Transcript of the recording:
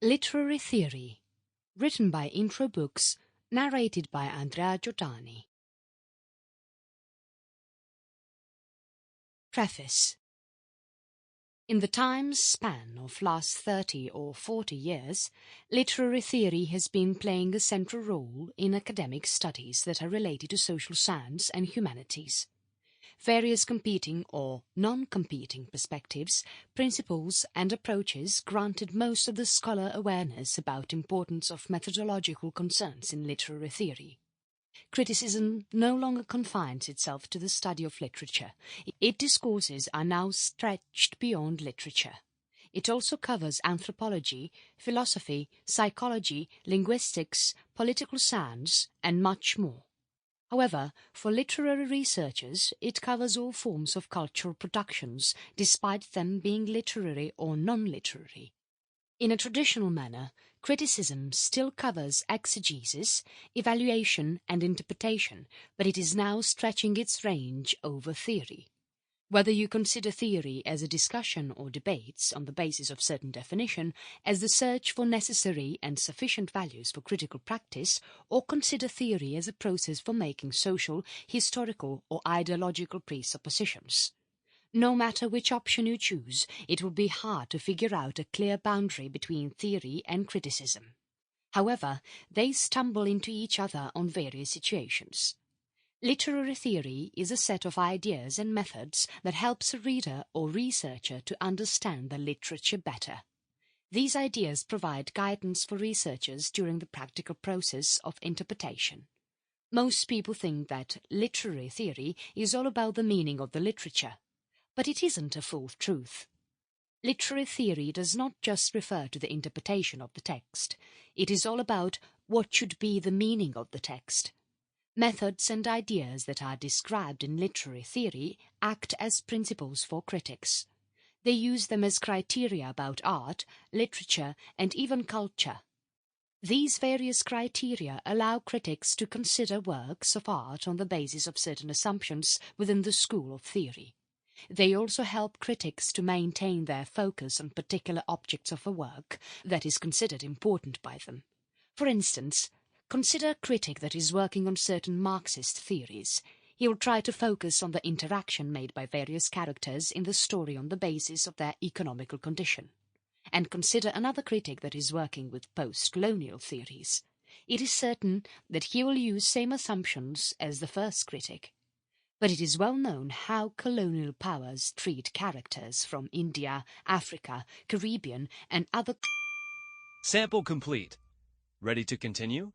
Literary Theory, written by Introbooks, narrated by Andrea Giordani. Preface. In the time span of last 30 or 40 years, literary theory has been playing a central role in academic studies that are related to social science and humanities. Various competing or non-competing perspectives, principles and approaches granted most of the scholar awareness about importance of methodological concerns in literary theory. Criticism no longer confines itself to the study of literature. Its discourses are now stretched beyond literature. It also covers anthropology, philosophy, psychology, linguistics, political science, and much more. However, for literary researchers, it covers all forms of cultural productions, despite them being literary or non-literary. In a traditional manner, criticism still covers exegesis, evaluation and interpretation, but it is now stretching its range over theory. Whether you consider theory as a discussion or debates on the basis of certain definition, as the search for necessary and sufficient values for critical practice, or consider theory as a process for making social, historical or ideological presuppositions. No matter which option you choose, it will be hard to figure out a clear boundary between theory and criticism. However, they stumble into each other on various situations. Literary theory is a set of ideas and methods that helps a reader or researcher to understand the literature better. These ideas provide guidance for researchers during the practical process of interpretation. Most people think that literary theory is all about the meaning of the literature, but it isn't a full truth. Literary theory does not just refer to the interpretation of the text. It is all about what should be the meaning of the text. Methods and ideas that are described in literary theory act as principles for critics. They use them as criteria about art, literature, and even culture. These various criteria allow critics to consider works of art on the basis of certain assumptions within the school of theory. They also help critics to maintain their focus on particular objects of a work that is considered important by them. For instance, consider a critic that is working on certain Marxist theories. He will try to focus on the interaction made by various characters in the story on the basis of their economical condition. And consider another critic that is working with post-colonial theories. It is certain that he will use same assumptions as the first critic. But it is well known how colonial powers treat characters from India, Africa, Caribbean, and other... Sample complete. Ready to continue?